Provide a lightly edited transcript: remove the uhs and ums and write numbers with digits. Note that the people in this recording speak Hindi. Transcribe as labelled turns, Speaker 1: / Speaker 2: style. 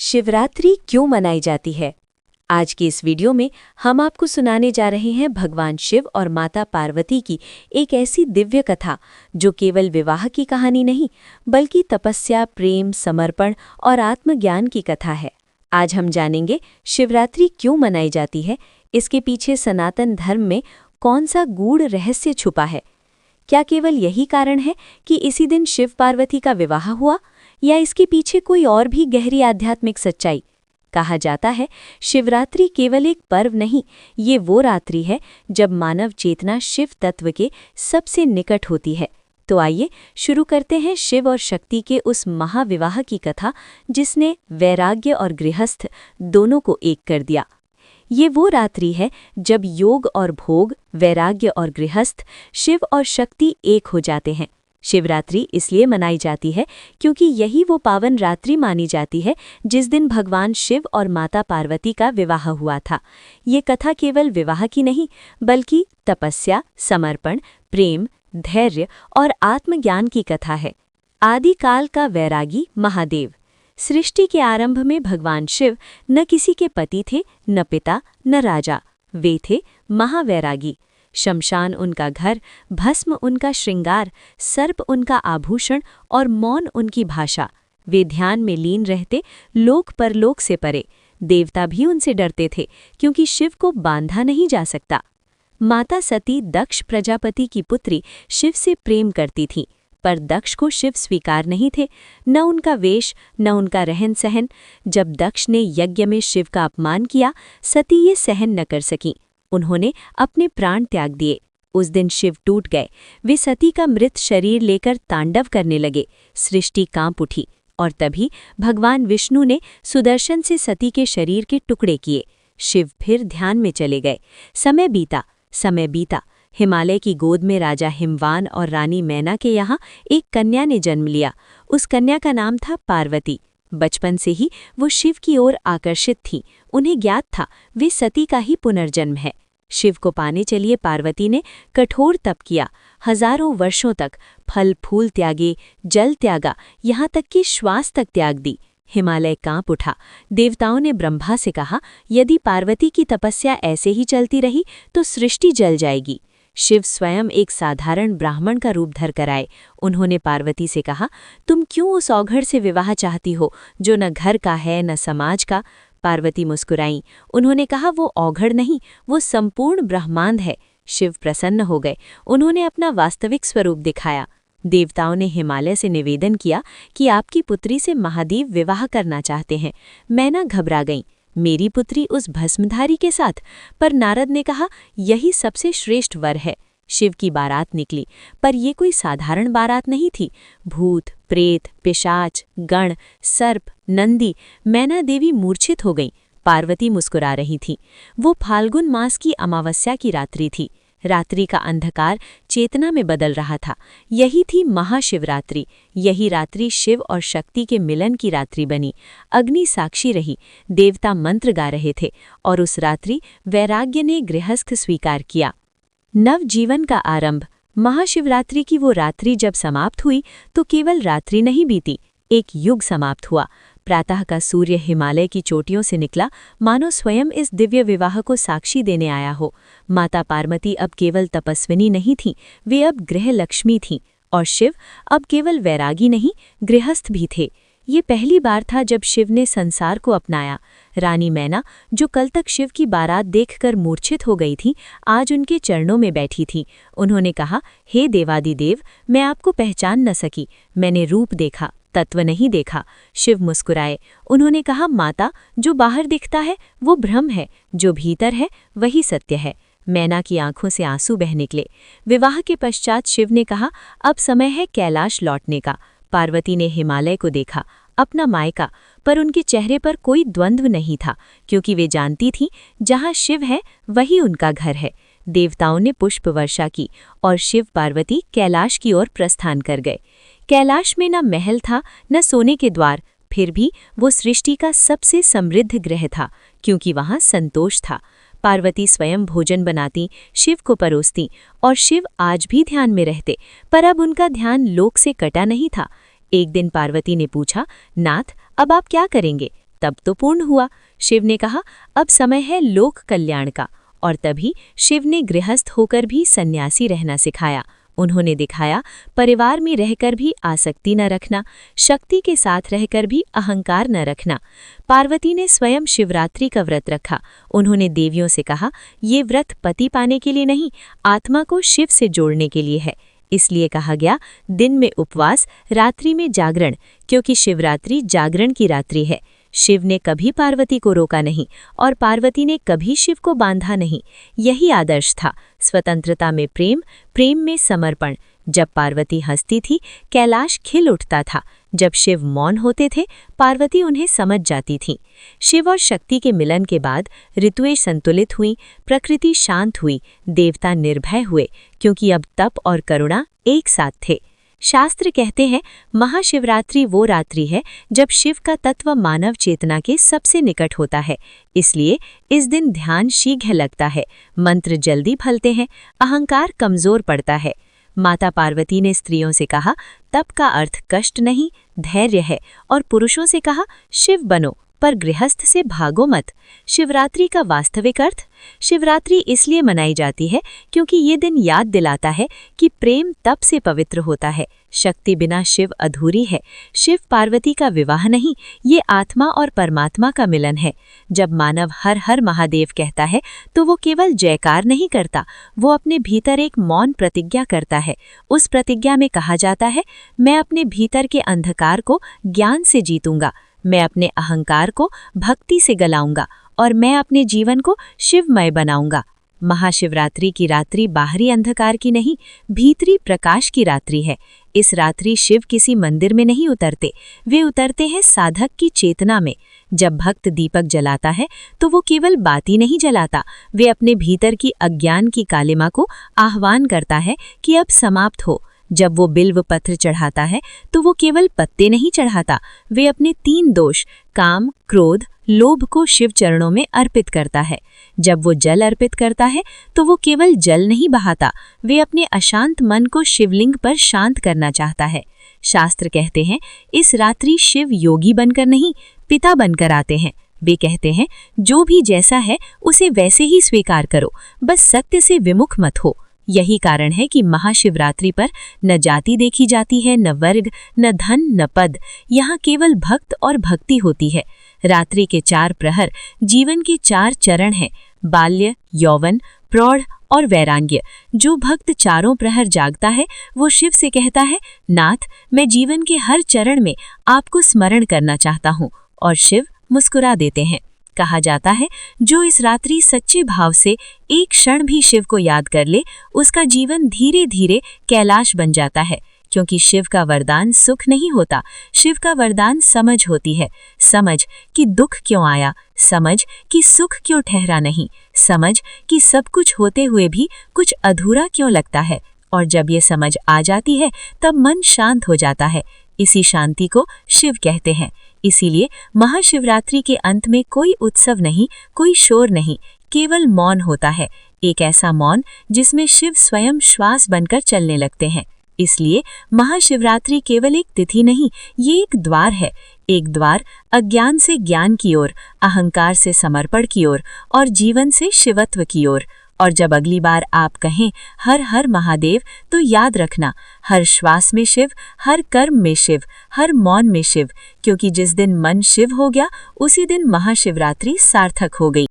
Speaker 1: शिवरात्रि क्यों मनाई जाती है? आज की इस वीडियो में हम आपको सुनाने जा रहे हैं भगवान शिव और माता पार्वती की एक ऐसी दिव्य कथा जो केवल विवाह की कहानी नहीं बल्कि तपस्या, प्रेम, समर्पण और आत्मज्ञान की कथा है। आज हम जानेंगे शिवरात्रि क्यों मनाई जाती है, इसके पीछे सनातन धर्म में कौन सा गूढ़ रहस्य छुपा है। क्या केवल यही कारण है कि इसी दिन शिव पार्वती का विवाह हुआ, या इसके पीछे कोई और भी गहरी आध्यात्मिक सच्चाई? कहा जाता है शिवरात्रि केवल एक पर्व नहीं, ये वो रात्रि है जब मानव चेतना शिव तत्व के सबसे निकट होती है। तो आइए शुरू करते हैं शिव और शक्ति के उस महाविवाह की कथा जिसने वैराग्य और गृहस्थ दोनों को एक कर दिया। ये वो रात्रि है जब योग और भोग, वैराग्य और गृहस्थ, शिव और शक्ति एक हो जाते हैं। शिवरात्रि इसलिए मनाई जाती है क्योंकि यही वो पावन रात्रि मानी जाती है जिस दिन भगवान शिव और माता पार्वती का विवाह हुआ था। ये कथा केवल विवाह की नहीं बल्कि तपस्या, समर्पण, प्रेम, धैर्य और आत्मज्ञान की कथा है। आदिकाल का वैरागी महादेव। सृष्टि के आरंभ में भगवान शिव न किसी के पति थे, न पिता, न राजा। वे थे महावैरागी। शमशान उनका घर, भस्म उनका श्रृंगार, सर्प उनका आभूषण और मौन उनकी भाषा। वे ध्यान में लीन रहते, लोक परलोक से परे। देवता भी उनसे डरते थे क्योंकि शिव को बांधा नहीं जा सकता। माता सती दक्ष प्रजापति की पुत्री शिव से प्रेम करती थी, पर दक्ष को शिव स्वीकार नहीं थे, न उनका वेश, न उनका रहन सहन। जब दक्ष ने यज्ञ में शिव का अपमान किया, सती ये सहन न कर सकीं। उन्होंने अपने प्राण त्याग दिए। उस दिन शिव टूट गए। वे सती का मृत शरीर लेकर तांडव करने लगे। सृष्टि कांप उठी और तभी भगवान विष्णु ने सुदर्शन से सती के शरीर के टुकड़े किए। शिव फिर ध्यान में चले गए। समय बीता। हिमालय की गोद में राजा हिमवान और रानी मैना के यहाँ एक कन्या ने जन्म लिया। उस कन्या का नाम था पार्वती। बचपन से ही वो शिव की ओर आकर्षित थीं। उन्हें ज्ञात था वे सती का ही पुनर्जन्म है। शिव को पाने चलिए पार्वती ने कठोर तप किया। हजारों वर्षों तक फल फूल त्यागे, जल त्यागा, यहाँ तक कि श्वास तक त्याग दी। हिमालय कांप उठा। देवताओं ने ब्रह्मा से कहा, यदि पार्वती की तपस्या ऐसे ही चलती रही तो सृष्टि जल जाएगी। शिव स्वयं एक साधारण ब्राह्मण का रूप धर कर आए। उन्होंने पार्वती से कहा, तुम क्यों उस औघड़ से विवाह चाहती हो जो न घर का है न समाज का? पार्वती मुस्कुराईं। उन्होंने कहा, वो औघड़ नहीं, वो संपूर्ण ब्रह्मांड है। शिव प्रसन्न हो गए। उन्होंने अपना वास्तविक स्वरूप दिखाया। देवताओं ने हिमालय से निवेदन किया कि आपकी पुत्री से महादेव विवाह करना चाहते हैं। मैना घबरा गईं, मेरी पुत्री उस भस्मधारी के साथ? पर नारद ने कहा, यही सबसे श्रेष्ठ वर है। शिव की बारात निकली, पर ये कोई साधारण बारात नहीं थी। भूत, प्रेत, पिशाच, गण, सर्प, नंदी, मैना देवी मूर्छित हो गईं। पार्वती मुस्कुरा रही थी। वो फाल्गुन मास की अमावस्या की रात्रि थी। रात्रि का अंधकार चेतना में बदल रहा था। यही थी महाशिवरात्रि। यही रात्रि शिव और शक्ति के मिलन की रात्रि बनी। अग्नि साक्षी रही, देवता मंत्र गा रहे थे और उस रात्रि वैराग्य ने गृहस्थ स्वीकार किया। नव जीवन का आरंभ। महाशिवरात्रि की वो रात्रि जब समाप्त हुई तो केवल रात्रि नहीं बीती, एक युग समाप्त हुआ। प्रातः का सूर्य हिमालय की चोटियों से निकला, मानो स्वयं इस दिव्य विवाह को साक्षी देने आया हो। माता पार्वती अब केवल तपस्विनी नहीं थीं, वे अब गृह लक्ष्मी थीं। और शिव अब केवल वैरागी नहीं, गृहस्थ भी थे। ये पहली बार था जब शिव ने संसार को अपनाया। रानी मैना, जो कल तक शिव की बारात देखकर मूर्छित हो गई थी, आज उनके चरणों में बैठी थी। उन्होंने कहा, हे देवादिदेव, मैं आपको पहचान न सकी। मैंने रूप देखा, तत्व नहीं देखा। शिव मुस्कुराए। उन्होंने कहा, माता, जो बाहर दिखता है वो भ्रम है, जो भीतर है वही सत्य है। मैना की आंखों से आंसू बह निकले। विवाह के पश्चात शिव ने कहा, अब समय है कैलाश लौटने का। पार्वती ने हिमालय को देखा, अपना मायका, पर उनके चेहरे पर कोई द्वंद्व नहीं था, क्योंकि वे जानती थीं जहाँ शिव है वही उनका घर है। देवताओं ने पुष्प वर्षा की और शिव पार्वती कैलाश की ओर प्रस्थान कर गए। कैलाश में न महल था न सोने के द्वार, फिर भी वो सृष्टि का सबसे समृद्ध ग्रह था, क्योंकि वहाँ संतोष था। पार्वती स्वयं भोजन बनाती, शिव को परोसती और शिव आज भी ध्यान में रहते, पर अब उनका ध्यान लोक से कटा नहीं था। एक दिन पार्वती ने पूछा, नाथ, अब आप क्या करेंगे? तब तो पूर्ण हुआ। शिव ने कहा, अब समय है लोक कल्याण का। और तभी शिव ने गृहस्थ होकर भी सन्यासी रहना सिखाया। उन्होंने दिखाया, परिवार में रहकर भी आसक्ति न रखना, शक्ति के साथ रहकर भी अहंकार न रखना। पार्वती ने स्वयं शिवरात्रि का व्रत रखा। उन्होंने देवियों से कहा, ये व्रत पति पाने के लिए नहीं, आत्मा को शिव से जोड़ने के लिए है। इसलिए कहा गया, दिन में उपवास, रात्रि में जागरण, क्योंकि शिवरात्रि जागरण की रात्रि है। शिव ने कभी पार्वती को रोका नहीं और पार्वती ने कभी शिव को बांधा नहीं। यही आदर्श था, स्वतंत्रता में प्रेम, प्रेम में समर्पण। जब पार्वती हंसती थी, कैलाश खिल उठता था। जब शिव मौन होते थे, पार्वती उन्हें समझ जाती थी। शिव और शक्ति के मिलन के बाद ऋतुएं संतुलित हुईं, प्रकृति शांत हुई, देवता निर्भय हुए, क्योंकि अब तप और करुणा एक साथ थे। शास्त्र कहते हैं, महाशिवरात्रि वो रात्रि है जब शिव का तत्व मानव चेतना के सबसे निकट होता है। इसलिए इस दिन ध्यान शीघ्र लगता है, मंत्र जल्दी फलते हैं, अहंकार कमजोर पड़ता है। माता पार्वती ने स्त्रियों से कहा, तप का अर्थ कष्ट नहीं, धैर्य है, और पुरुषों से कहा, शिव बनो, पर गृहस्थ से भागो मत। शिवरात्रि का वास्तविक अर्थ? शिवरात्रि इसलिए मनाई जाती है क्योंकि ये दिन याद दिलाता है कि प्रेम तप से पवित्र होता है। शक्ति बिना शिव अधूरी है। शिव पार्वती का विवाह नहीं, ये आत्मा और परमात्मा का मिलन है। जब मानव हर हर महादेव कहता है तो वो केवल जयकार नहीं करता, वो अपने भीतर एक मौन प्रतिज्ञा करता है। उस प्रतिज्ञा में कहा जाता है, मैं अपने भीतर के अंधकार को ज्ञान से जीतूंगा, मैं अपने अहंकार को भक्ति से गलाऊंगा, और मैं अपने जीवन को शिवमय बनाऊंगा। महाशिवरात्रि की रात्रि बाहरी अंधकार की नहीं, भीतरी प्रकाश की रात्रि है। इस रात्रि शिव किसी मंदिर में नहीं उतरते, वे उतरते हैं साधक की चेतना में। जब भक्त दीपक जलाता है तो वो केवल बाती नहीं जलाता, वे अपने भीतर की अज्ञान की कालिमा को आह्वान करता है कि अब समाप्त हो। जब वो बिल्व पत्र चढ़ाता है तो वो केवल पत्ते नहीं चढ़ाता, वे अपने 3 दोष, काम, क्रोध, लोभ को शिव चरणों में अर्पित करता है। जब वो जल अर्पित करता है तो वो केवल जल नहीं बहाता, वे अपने अशांत मन को शिवलिंग पर शांत करना चाहता है। शास्त्र कहते हैं, इस रात्रि शिव योगी बनकर नहीं, पिता बनकर आते हैं। वे कहते हैं, जो भी जैसा है उसे वैसे ही स्वीकार करो, बस सत्य से विमुख मत हो। यही कारण है कि महाशिवरात्रि पर न जाति देखी जाती है, न वर्ग, न धन, न पद। यहाँ केवल भक्त और भक्ति होती है। रात्रि के 4 प्रहर जीवन के 4 चरण हैं, बाल्य, यौवन, प्रौढ़ और वैराग्य। जो भक्त चारों प्रहर जागता है वो शिव से कहता है, नाथ, मैं जीवन के हर चरण में आपको स्मरण करना चाहता हूँ, और शिव मुस्कुरा देते हैं। कहा जाता है, जो इस रात्रि सच्चे भाव से एक क्षण भी शिव को याद कर ले, उसका जीवन धीरे धीरे कैलाश बन जाता है। क्योंकि शिव का वरदान सुख नहीं होता, शिव का वरदान समझ होती है। समझ कि दुख क्यों आया, समझ कि सुख क्यों ठहरा नहीं, समझ कि सब कुछ होते हुए भी कुछ अधूरा क्यों लगता है। और जब ये समझ आ जाती है तब मन शांत हो जाता है। इसी शांति को शिव कहते हैं। इसीलिए महाशिवरात्रि के अंत में कोई उत्सव नहीं, कोई शोर नहीं, केवल मौन होता है। एक ऐसा मौन जिसमें शिव स्वयं श्वास बनकर चलने लगते हैं। इसलिए महाशिवरात्रि केवल एक तिथि नहीं, ये एक द्वार है। एक द्वार अज्ञान से ज्ञान की ओर, अहंकार से समर्पण की ओर, और जीवन से शिवत्व की ओर। और जब अगली बार आप कहें हर हर महादेव, तो याद रखना, हर श्वास में शिव, हर कर्म में शिव, हर मौन में शिव। क्योंकि जिस दिन मन शिव हो गया, उसी दिन महाशिवरात्रि सार्थक हो गई।